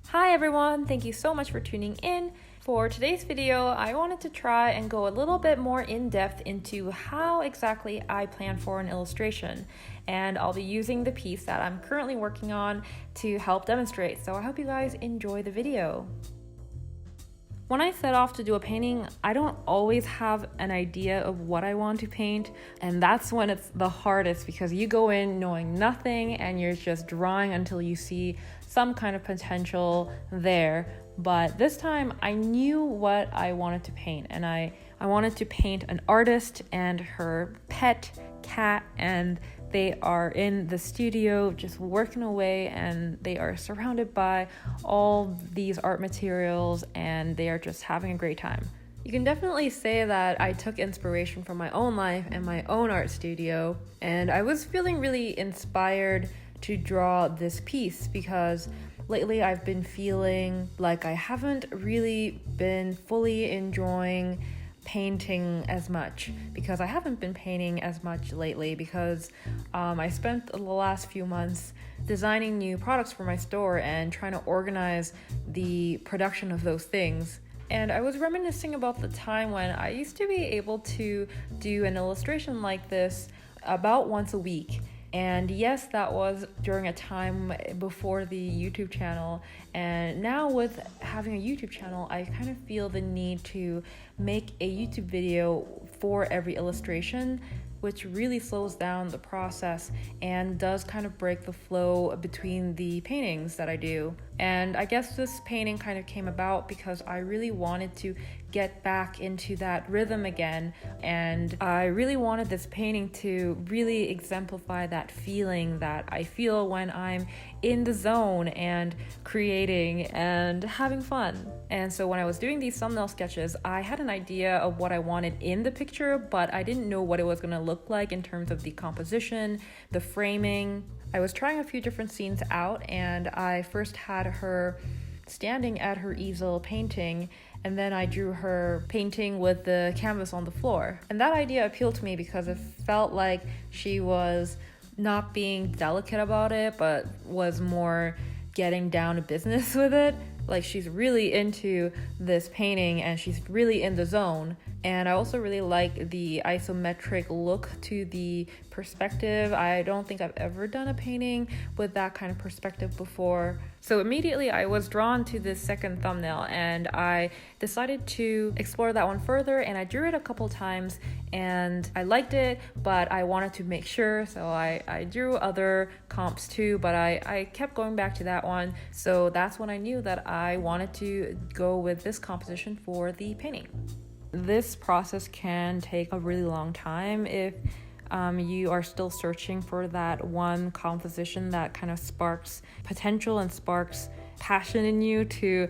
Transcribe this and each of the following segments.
Hi everyone, thank you so much for tuning in. For today's video, I wanted to try and go a little bit more in depth into how exactly I plan for an illustration, and I'll be using the piece that I'm currently working on to help demonstrate, so I hope you guys enjoy the video. When I set off to do a painting, I don't always have an idea of what I want to paint, and that's when it's the hardest because you go in knowing nothing and you're just drawing until you see some kind of potential there. But this time I knew what I wanted to paint, and I wanted to paint an artist and her pet cat, and they are in the studio just working away, and they are surrounded by all these art materials and they are just having a great time. You can definitely say that I took inspiration from my own life and my own art studio, and I was feeling really inspired to draw this piece because lately I've been feeling like I haven't really been fully enjoying painting as much, because I haven't been painting as much lately because I spent the last few months designing new products for my store and trying to organize the production of those things. And I was reminiscing about the time when I used to be able to do an illustration like this about once a week. And yes, that was during a time before the YouTube channel. And now with having a YouTube channel, I kind of feel the need to make a YouTube video for every illustration, which really slows down the process and does kind of break the flow between the paintings that I do. And I guess this painting kind of came about because I really wanted to get back into that rhythm again, and I really wanted this painting to really exemplify that feeling that I feel when I'm in the zone and creating and having fun. And so when I was doing these thumbnail sketches, I had an idea of what I wanted in the picture, but I didn't know what it was going to look like in terms of the composition, the framing. I was trying a few different scenes out, and I first had her standing at her easel painting, and then I drew her painting with the canvas on the floor. And that idea appealed to me because it felt like she was not being delicate about it, but was more getting down to business with it. Like, she's really into this painting and she's really in the zone. And I also really like the isometric look to the perspective. I don't think I've ever done a painting with that kind of perspective before. So immediately I was drawn to this second thumbnail, and I decided to explore that one further, and I drew it a couple times and I liked it, but I wanted to make sure, so I drew other comps too, but I kept going back to that one. So that's when I knew that I wanted to go with this composition for the painting. This process can take a really long time if you are still searching for that one composition that kind of sparks potential and sparks passion in you to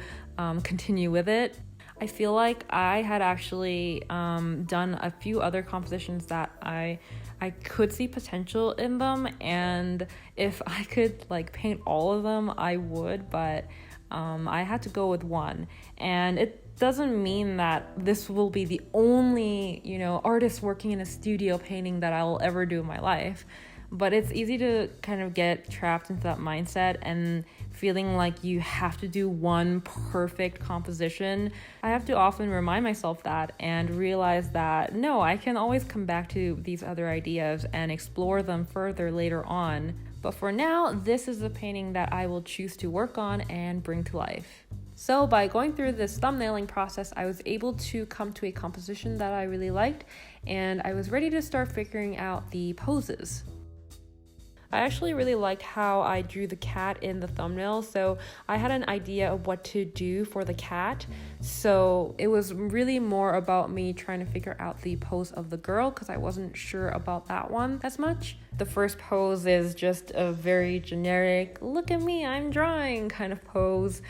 continue with it. I feel like I had actually done a few other compositions that I could see potential in them, and if I could like paint all of them, I would, but I had to go with one. And it doesn't mean that this will be the only, artist working in a studio painting that I will ever do in my life. But it's easy to kind of get trapped into that mindset and feeling like you have to do one perfect composition. I have to often remind myself that and realize that no, I can always come back to these other ideas and explore them further later on. But for now, this is the painting that I will choose to work on and bring to life. So by going through this thumbnailing process, I was able to come to a composition that I really liked, and I was ready to start figuring out the poses. I actually really liked how I drew the cat in the thumbnail, so I had an idea of what to do for the cat. So it was really more about me trying to figure out the pose of the girl, because I wasn't sure about that one as much. The first pose is just a very generic, look at me, I'm drawing kind of pose,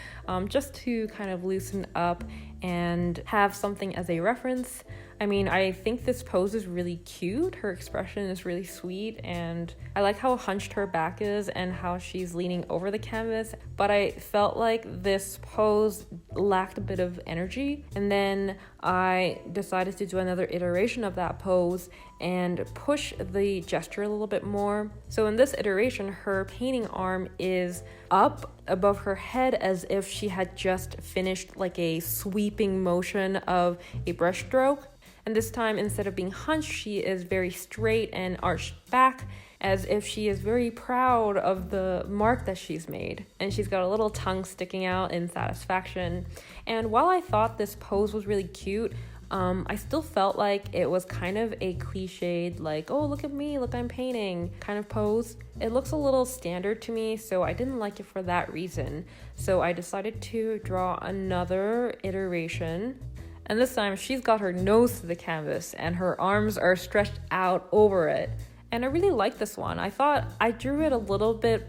just to kind of loosen up and have something as a reference. I mean, I think this pose is really cute. Her expression is really sweet, and I like how hunched her back is and how she's leaning over the canvas. But I felt like this pose lacked a bit of energy, and then I decided to do another iteration of that pose, and push the gesture a little bit more. So in this iteration, her painting arm is up above her head as if she had just finished like a sweeping motion of a brush stroke. And this time, instead of being hunched, she is very straight and arched back, as if she is very proud of the mark that she's made. And she's got a little tongue sticking out in satisfaction. And while I thought this pose was really cute, I still felt like it was kind of a cliched, like, oh, look at me, look, I'm painting kind of pose. It looks a little standard to me, so I didn't like it for that reason. So I decided to draw another iteration. And this time she's got her nose to the canvas and her arms are stretched out over it. And I really like this one. I thought I drew it a little bit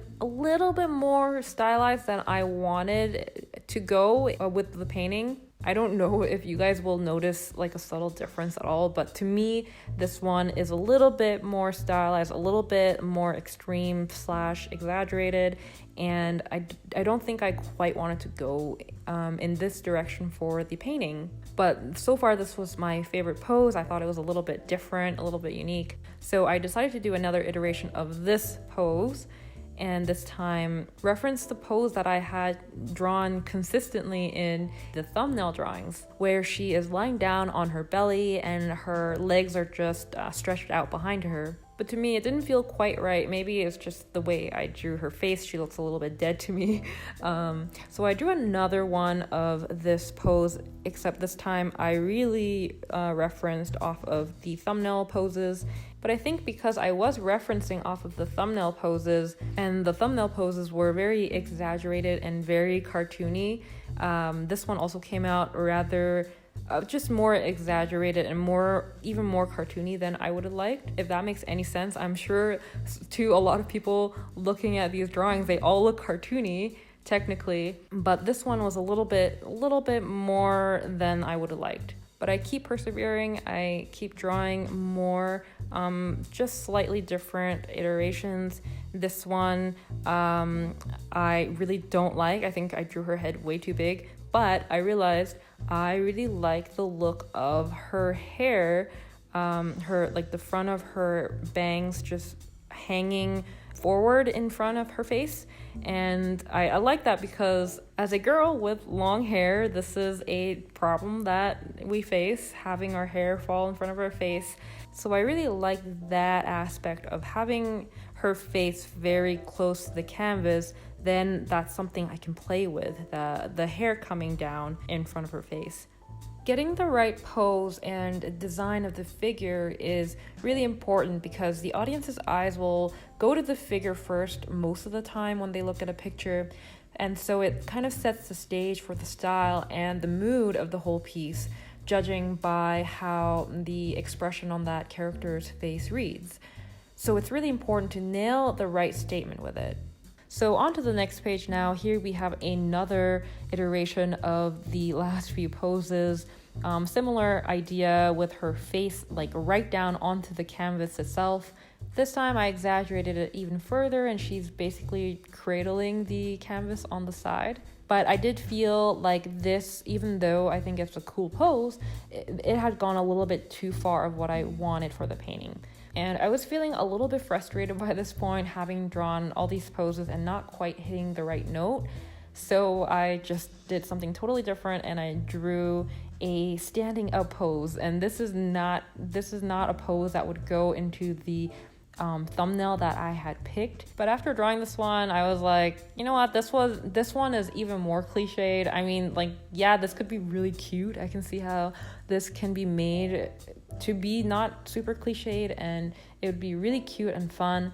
more stylized than I wanted to go with the painting. I don't know if you guys will notice like a subtle difference at all, but to me, this one is a little bit more stylized, a little bit more extreme / exaggerated, and I don't think I quite wanted to go in this direction for the painting. But so far, this was my favorite pose. I thought it was a little bit different, a little bit unique. So I decided to do another iteration of this pose, and this time reference the pose that I had drawn consistently in the thumbnail drawings, where she is lying down on her belly and her legs are just stretched out behind her. But to me, it didn't feel quite right. Maybe it's just the way I drew her face. She looks a little bit dead to me. So I drew another one of this pose, except this time I really referenced off of the thumbnail poses. But I think because I was referencing off of the thumbnail poses, and the thumbnail poses were very exaggerated and very cartoony, this one also came out rather just more exaggerated and even more cartoony than I would have liked, if that makes any sense. I'm sure to a lot of people looking at these drawings, they all look cartoony technically, but this one was a little bit more than I would have liked. But I keep persevering, I keep drawing more, just slightly different iterations. This one, I really don't like. I think I drew her head way too big, but I realized I really like the look of her hair, like the front of her bangs just hanging forward in front of her face. And I like that because as a girl with long hair, this is a problem that we face, having our hair fall in front of our face. So I really like that aspect of having her face very close to the canvas. Then that's something I can play with, the hair coming down in front of her face. Getting the right pose and design of the figure is really important because the audience's eyes will go to the figure first most of the time when they look at a picture. And so it kind of sets the stage for the style and the mood of the whole piece, judging by how the expression on that character's face reads. So it's really important to nail the right statement with it. So on to the next page now. Here we have another iteration of the last few poses. Similar idea with her face like right down onto the canvas itself. This time I exaggerated it even further and she's basically cradling the canvas on the side. But I did feel like this, even though I think it's a cool pose, it had gone a little bit too far of what I wanted for the painting. And I was feeling a little bit frustrated by this point, having drawn all these poses and not quite hitting the right note. So I just did something totally different and I drew a standing up pose. And this is not a pose that would go into the thumbnail that I had picked. But after drawing this one, I was like, you know what, this one is even more cliched. I mean, like, yeah, this could be really cute. I can see how this can be made to be not super cliched and it would be really cute and fun,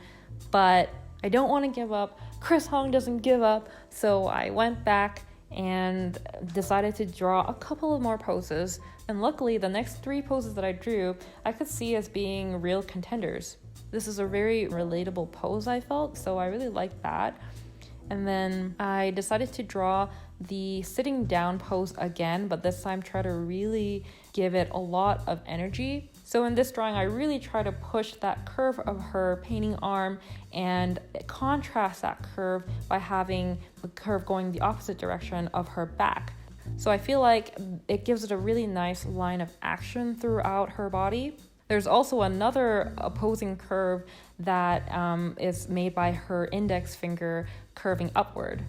but I don't want to give up. Chris Hong doesn't give up, so I went back and decided to draw a couple of more poses, and luckily the next 3 poses that I drew I could see as being real contenders. This is a very relatable pose, I felt, so I really liked that. And then I decided to draw the sitting down pose again, but this time try to really give it a lot of energy. So in this drawing, I really try to push that curve of her painting arm and contrast that curve by having the curve going the opposite direction of her back. So I feel like it gives it a really nice line of action throughout her body. There's also another opposing curve that is made by her index finger curving upward.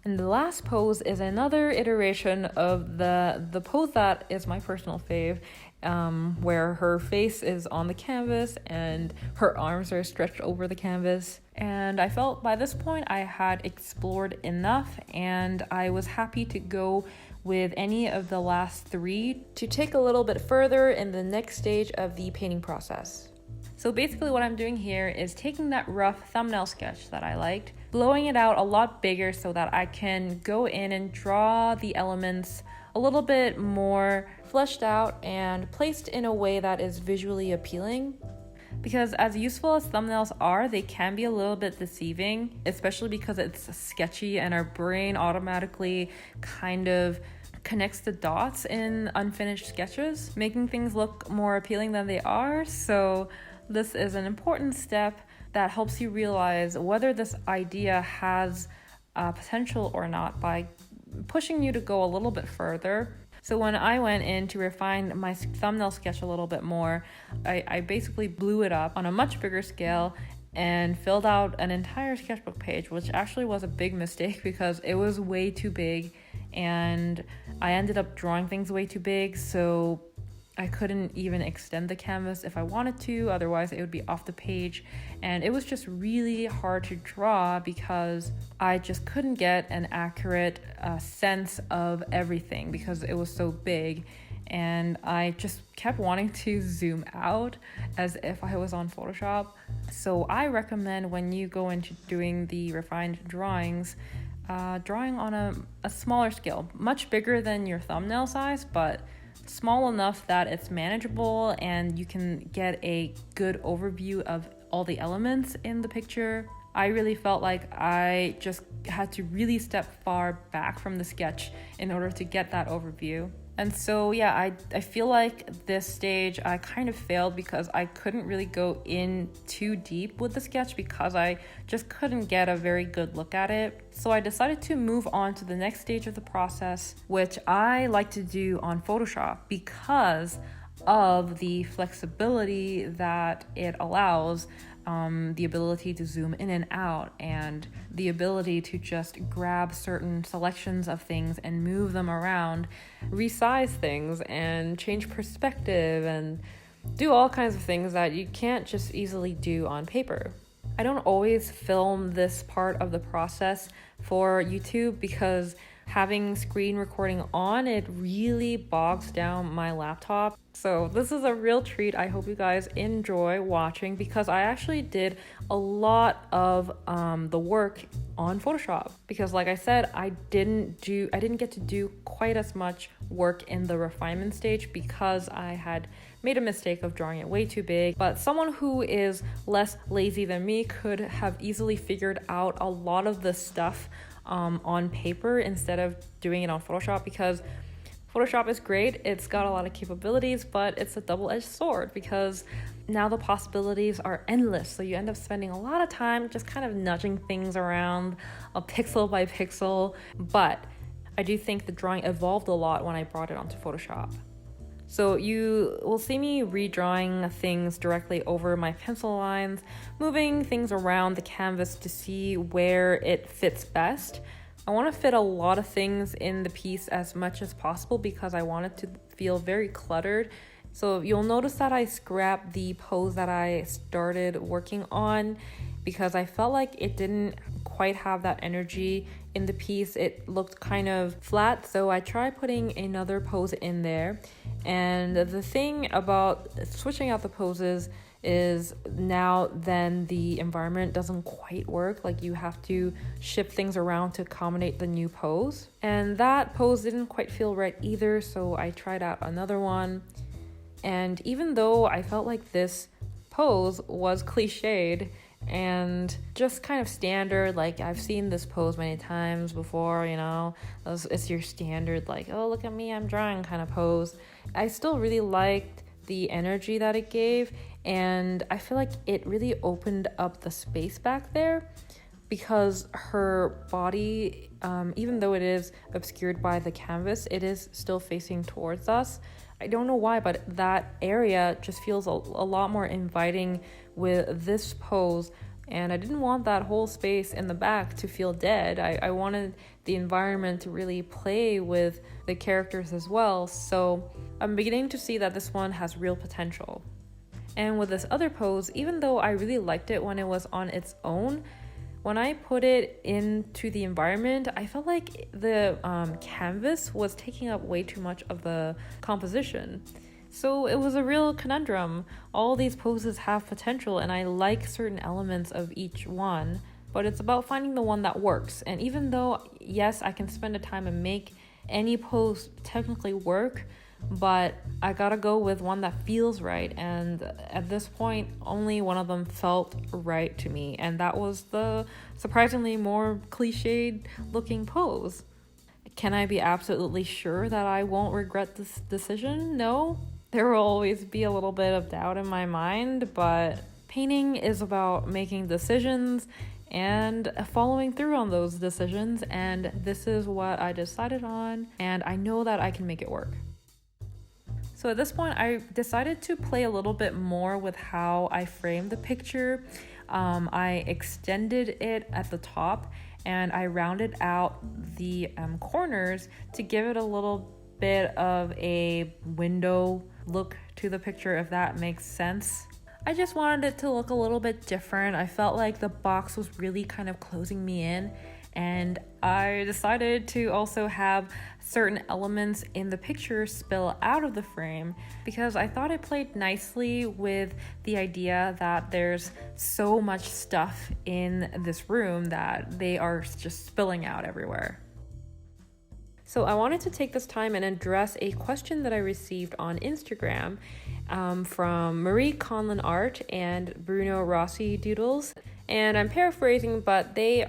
And the last pose is another iteration of the pose that is my personal fave, where her face is on the canvas and her arms are stretched over the canvas. And I felt by this point I had explored enough, and I was happy to go with any of the last three to take a little bit further in the next stage of the painting process. So basically what I'm doing here is taking that rough thumbnail sketch that I liked, blowing it out a lot bigger so that I can go in and draw the elements a little bit more fleshed out and placed in a way that is visually appealing. Because as useful as thumbnails are, they can be a little bit deceiving, especially because it's sketchy and our brain automatically kind of connects the dots in unfinished sketches, making things look more appealing than they are. So this is an important step that helps you realize whether this idea has potential or not by pushing you to go a little bit further. So when I went in to refine my thumbnail sketch a little bit more, I basically blew it up on a much bigger scale and filled out an entire sketchbook page, which actually was a big mistake because it was way too big and I ended up drawing things way too big, so I couldn't even extend the canvas if I wanted to, otherwise it would be off the page. And it was just really hard to draw because I just couldn't get an accurate sense of everything because it was so big. And I just kept wanting to zoom out as if I was on Photoshop. So I recommend when you go into doing the refined drawings, drawing on a smaller scale, much bigger than your thumbnail size, but small enough that it's manageable and you can get a good overview of all the elements in the picture. I really felt like I just had to really step far back from the sketch in order to get that overview. And so yeah, I feel like this stage I kind of failed because I couldn't really go in too deep with the sketch because I just couldn't get a very good look at it. So I decided to move on to the next stage of the process, which I like to do on Photoshop because of the flexibility that it allows, the ability to zoom in and out and the ability to just grab certain selections of things and move them around, resize things and change perspective and do all kinds of things that you can't just easily do on paper. I don't always film this part of the process for YouTube because having screen recording on, it really bogs down my laptop. So this is a real treat. I hope you guys enjoy watching because I actually did a lot of the work on Photoshop because like I said, I didn't get to do quite as much work in the refinement stage because I had made a mistake of drawing it way too big. But someone who is less lazy than me could have easily figured out a lot of the stuff on paper instead of doing it on Photoshop because Photoshop is great. It's got a lot of capabilities, but it's a double-edged sword because now the possibilities are endless. So you end up spending a lot of time just kind of nudging things around a pixel by pixel. But I do think the drawing evolved a lot when I brought it onto Photoshop. So you will see me redrawing things directly over my pencil lines, moving things around the canvas to see where it fits best. I want to fit a lot of things in the piece as much as possible because I want it to feel very cluttered. So you'll notice that I scrapped the pose that I started working on because I felt like it didn't quite have that energy in the piece. It looked kind of flat, so I tried putting another pose in there. And the thing about switching out the poses is now then the environment doesn't quite work. Like you have to shift things around to accommodate the new pose. And that pose didn't quite feel right either, so I tried out another one. And even though I felt like this pose was cliched and just kind of standard, like I've seen this pose many times before, you know, it's your standard like, oh, look at me, I'm drawing kind of pose. I still really liked the energy that it gave, and I feel like it really opened up the space back there because her body, even though it is obscured by the canvas, it is still facing towards us. I don't know why, but that area just feels a lot more inviting with this pose. And I didn't want that whole space in the back to feel dead. I wanted the environment to really play with the characters as well. So I'm beginning to see that this one has real potential. And with this other pose, even though I really liked it when it was on its own, when I put it into the environment, I felt like the canvas was taking up way too much of the composition. So it was a real conundrum. All these poses have potential and I like certain elements of each one, but it's about finding the one that works. And even though, yes, I can spend the time and make any pose technically work, but I gotta go with one that feels right. And at this point, only one of them felt right to me. And that was the surprisingly more cliched looking pose. Can I be absolutely sure that I won't regret this decision? No. There will always be a little bit of doubt in my mind, but painting is about making decisions and following through on those decisions. And this is what I decided on, and I know that I can make it work. So at this point, I decided to play a little bit more with how I framed the picture. I extended it at the top and I rounded out the corners to give it a little bit of a window look to the picture, if that makes sense. I just wanted it to look a little bit different. I felt like the box was really kind of closing me in, and I decided to also have certain elements in the picture spill out of the frame because I thought it played nicely with the idea that there's so much stuff in this room that they are just spilling out everywhere. So I wanted to take this time and address a question that I received on Instagram from Marie Conlon Art and Bruno Rossi Doodles. And I'm paraphrasing, but they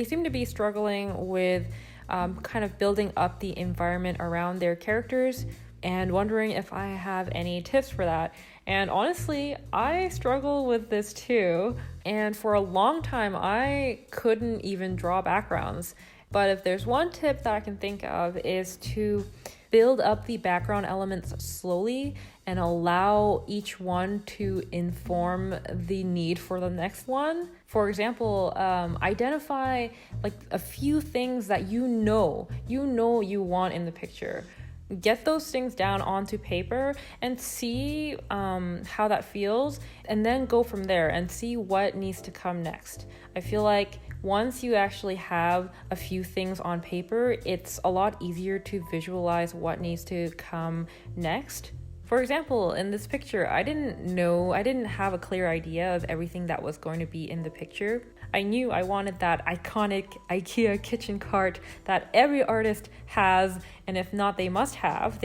seem to be struggling with kind of building up the environment around their characters and wondering if I have any tips for that. And honestly, I struggle with this too. And for a long time, I couldn't even draw backgrounds. But if there's one tip that I can think of is to build up the background elements slowly and allow each one to inform the need for the next one. For example, identify like a few things that you know you want in the picture. Get those things down onto paper and see how that feels, and then go from there and see what needs to come next. I feel like once you actually have a few things on paper, it's a lot easier to visualize what needs to come next. For example, in this picture, I didn't have a clear idea of everything that was going to be in the picture. I knew I wanted that iconic IKEA kitchen cart that every artist has, and if not, they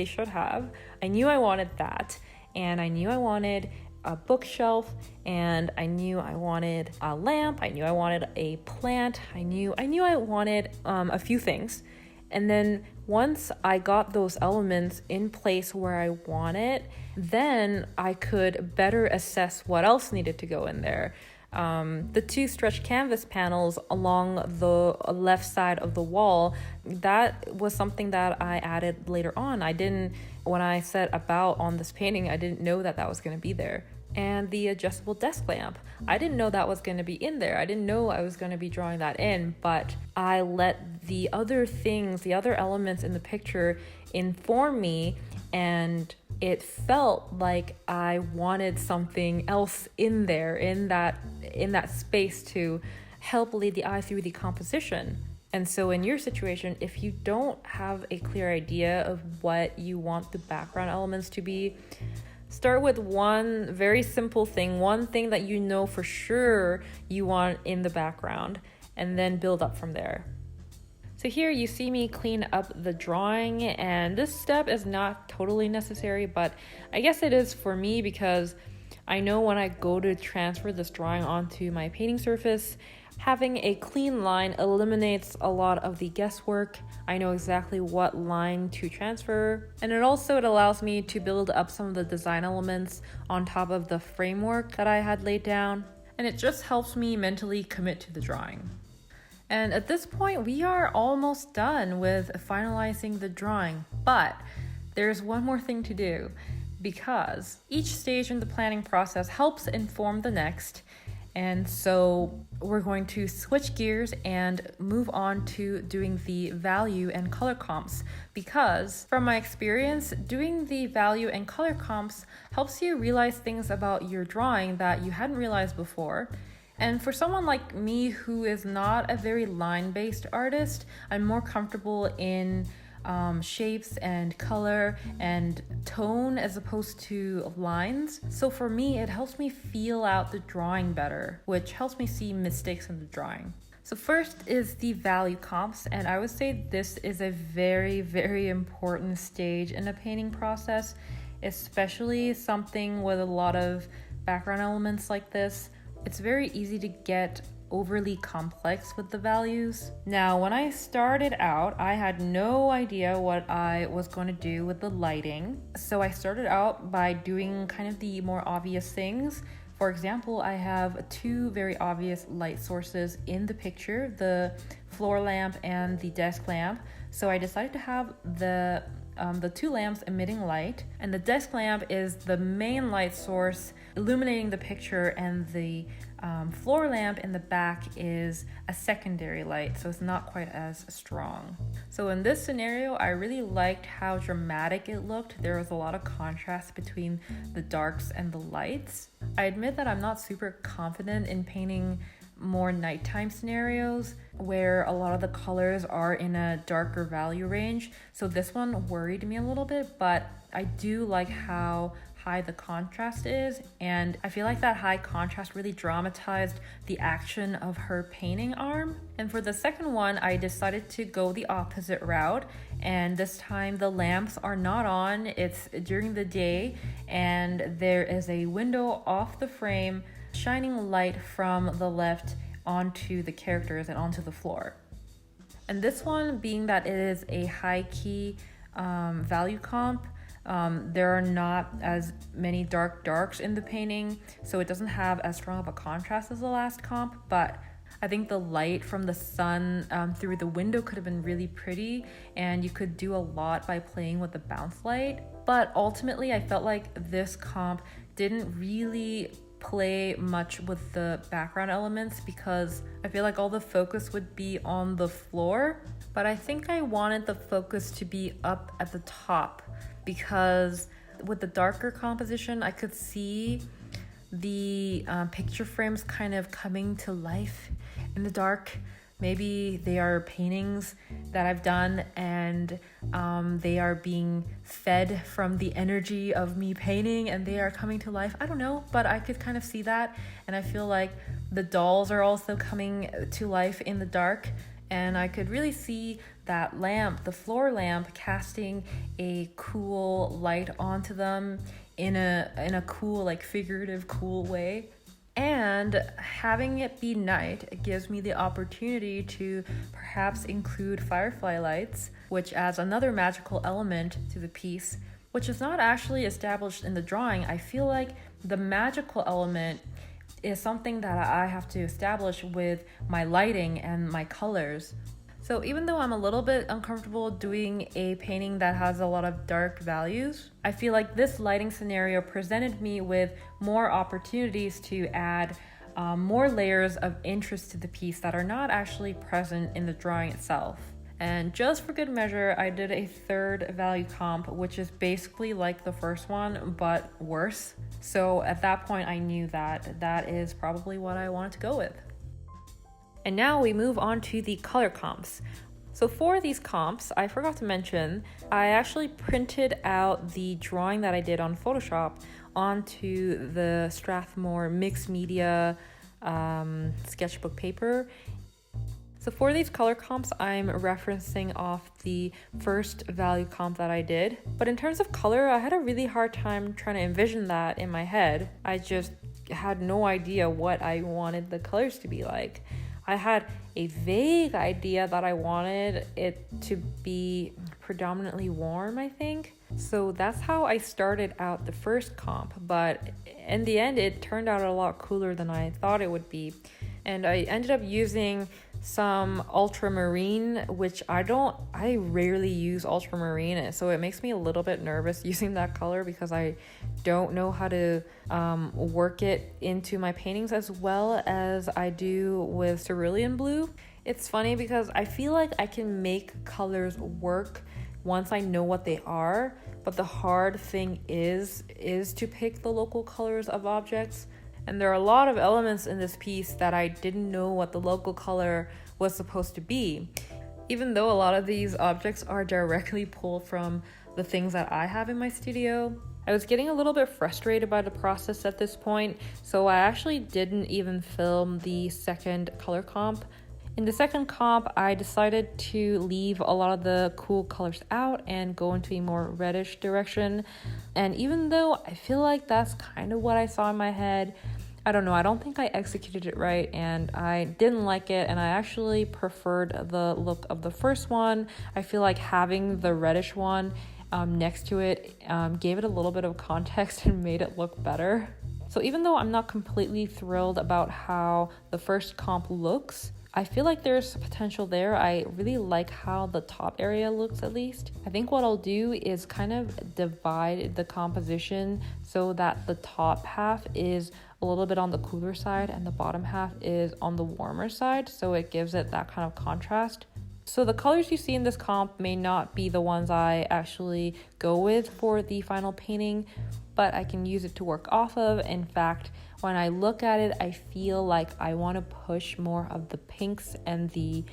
should have. I knew I wanted that, and I knew I wanted a bookshelf, and I knew I wanted a lamp, I knew I wanted a plant, I knew I wanted a few things. And then once I got those elements in place where I want it, then I could better assess what else needed to go in there. The two stretched canvas panels along the left side of the wall, that was something that I added later on. When I set about on this painting, I didn't know that was going to be there. And the adjustable desk lamp, I didn't know that was going to be in there. I didn't know I was going to be drawing that in, but I let the other elements in the picture inform me, and it felt like I wanted something else in there, in that space to help lead the eye through the composition. And so in your situation, if you don't have a clear idea of what you want the background elements to be, start with one very simple thing, one thing that you know for sure you want in the background, and then build up from there. So here you see me clean up the drawing, and this step is not totally necessary, but I guess it is for me because I know when I go to transfer this drawing onto my painting surface, having a clean line eliminates a lot of the guesswork. I know exactly what line to transfer, and it allows me to build up some of the design elements on top of the framework that I had laid down, and it just helps me mentally commit to the drawing. And at this point, we are almost done with finalizing the drawing, but there's one more thing to do, because each stage in the planning process helps inform the next. And so we're going to switch gears and move on to doing the value and color comps, because from my experience, doing the value and color comps helps you realize things about your drawing that you hadn't realized before. And for someone like me who is not a very line-based artist, I'm more comfortable in shapes and color and tone as opposed to lines. So for me, it helps me feel out the drawing better, which helps me see mistakes in the drawing. So first is the value comps, and I would say this is a very, very important stage in a painting process, especially something with a lot of background elements like this. It's very easy to get overly complex with the values. Now, when I started out, I had no idea what I was going to do with the lighting. So I started out by doing kind of the more obvious things. For example, I have two very obvious light sources in the picture, the floor lamp and the desk lamp. So I decided to have the two lamps emitting light, and the desk lamp is the main light source illuminating the picture, and the floor lamp in the back is a secondary light, so it's not quite as strong. So in this scenario, I really liked how dramatic it looked. There was a lot of contrast between the darks and the lights. I admit that I'm not super confident in painting more nighttime scenarios where a lot of the colors are in a darker value range. So this one worried me a little bit, but I do like how high the contrast is, and I feel like that high contrast really dramatized the action of her painting arm. And for the second one, I decided to go the opposite route, and this time the lamps are not on. It's during the day, and there is a window off the frame shining light from the left onto the characters and onto the floor. And this one, being that it is a high key value comp, there are not as many darks in the painting, so it doesn't have as strong of a contrast as the last comp, but I think the light from the sun through the window could have been really pretty, and you could do a lot by playing with the bounce light. But ultimately, I felt like this comp didn't really play much with the background elements because I feel like all the focus would be on the floor, but I think I wanted the focus to be up at the top, because with the darker composition, I could see the picture frames kind of coming to life in the dark. Maybe they are paintings that I've done and they are being fed from the energy of me painting and they are coming to life. I don't know, but I could kind of see that. And I feel like the dolls are also coming to life in the dark. And I could really see that lamp, the floor lamp, casting a cool light onto them in a cool, like figurative, cool way. And having it be night, it gives me the opportunity to perhaps include firefly lights, which adds another magical element to the piece, which is not actually established in the drawing. I feel like the magical element is something that I have to establish with my lighting and my colors. So even though I'm a little bit uncomfortable doing a painting that has a lot of dark values, I feel like this lighting scenario presented me with more opportunities to add more layers of interest to the piece that are not actually present in the drawing itself. And just for good measure, I did a third value comp, which is basically like the first one, but worse. So at that point, I knew that that is probably what I wanted to go with. And now we move on to the color comps. So for these comps, I forgot to mention, I actually printed out the drawing that I did on Photoshop onto the Strathmore mixed media sketchbook paper. So for these color comps, I'm referencing off the first value comp that I did. But in terms of color, I had a really hard time trying to envision that in my head. I just had no idea what I wanted the colors to be like. I had a vague idea that I wanted it to be predominantly warm, I think. So that's how I started out the first comp, but in the end, it turned out a lot cooler than I thought it would be. And I ended up using some Ultramarine, which I rarely use Ultramarine, so it makes me a little bit nervous using that color because I don't know how to work it into my paintings as well as I do with Cerulean blue. It's funny because I feel like I can make colors work once I know what they are, but the hard thing is to pick the local colors of objects. And there are a lot of elements in this piece that I didn't know what the local color was supposed to be. Even though a lot of these objects are directly pulled from the things that I have in my studio, I was getting a little bit frustrated by the process at this point, so I actually didn't even film the second color comp. In the second comp, I decided to leave a lot of the cool colors out and go into a more reddish direction. And even though I feel like that's kind of what I saw in my head, I don't know, I don't think I executed it right and I didn't like it, and I actually preferred the look of the first one. I feel like having the reddish one next to it gave it a little bit of context and made it look better. So even though I'm not completely thrilled about how the first comp looks, I feel like there's potential there. I really like how the top area looks, at least. I think what I'll do is kind of divide the composition so that the top half is a little bit on the cooler side and the bottom half is on the warmer side, so it gives it that kind of contrast. So the colors you see in this comp may not be the ones I actually go with for the final painting, but I can use it to work off of. In fact, when I look at it, I feel like I want to push more of the pinks and the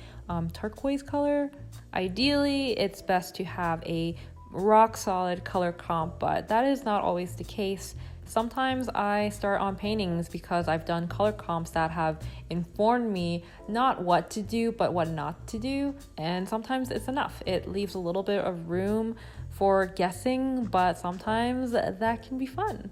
turquoise color. Ideally, it's best to have a rock solid color comp, but that is not always the case. Sometimes I start on paintings because I've done color comps that have informed me not what to do, but what not to do. And sometimes it's enough. It leaves a little bit of room for guessing, but sometimes that can be fun.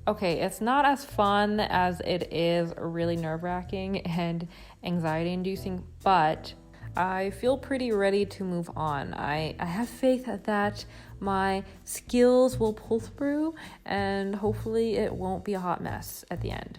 Okay, it's not as fun as it is really nerve-wracking and anxiety-inducing, but I feel pretty ready to move on. I have faith that my skills will pull through and hopefully it won't be a hot mess at the end.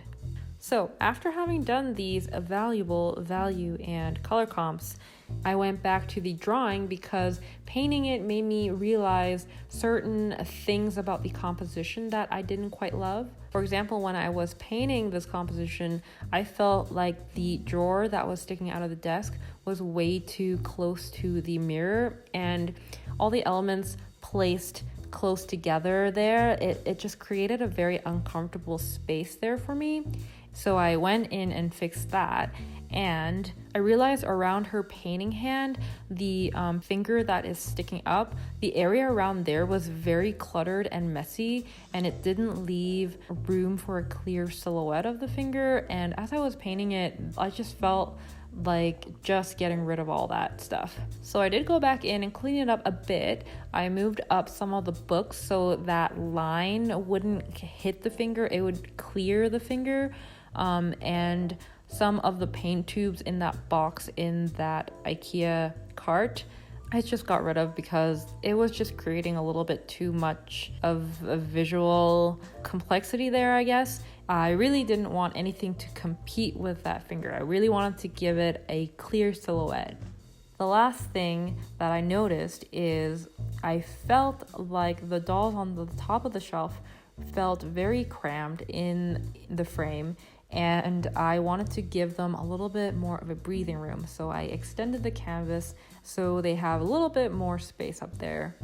So after having done these valuable value and color comps, I went back to the drawing because painting it made me realize certain things about the composition that I didn't quite love. For example, when I was painting this composition, I felt like the drawer that was sticking out of the desk was way too close to the mirror, and all the elements placed close together there, it just created a very uncomfortable space there for me. So I went in and fixed that, and I realized around her painting hand, the finger that is sticking up, the area around there was very cluttered and messy, and it didn't leave room for a clear silhouette of the finger. And as I was painting it, I just felt like just getting rid of all that stuff. So I did go back in and clean it up a bit. I moved up some of the books so that line wouldn't hit the finger, it would clear the finger. And some of the paint tubes in that box in that IKEA cart, I just got rid of because it was just creating a little bit too much of a visual complexity there, I guess. I really didn't want anything to compete with that finger. I really wanted to give it a clear silhouette. The last thing that I noticed is I felt like the dolls on the top of the shelf felt very crammed in the frame, and I wanted to give them a little bit more of a breathing room. So I extended the canvas so they have a little bit more space up there.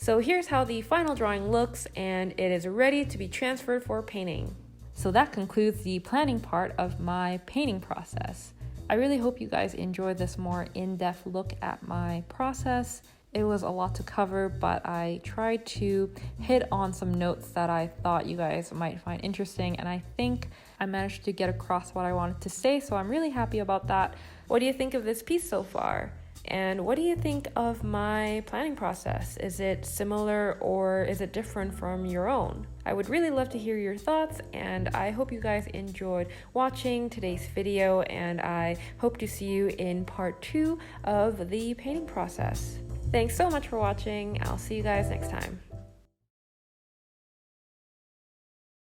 So here's how the final drawing looks, and it is ready to be transferred for painting. So that concludes the planning part of my painting process. I really hope you guys enjoyed this more in-depth look at my process. It was a lot to cover, but I tried to hit on some notes that I thought you guys might find interesting, and I think I managed to get across what I wanted to say, so I'm really happy about that. What do you think of this piece so far? And what do you think of my planning process? Is it similar or is it different from your own? I would really love to hear your thoughts, and I hope you guys enjoyed watching today's video, and I hope to see you in part 2 of the painting process. Thanks so much for watching. I'll see you guys next time.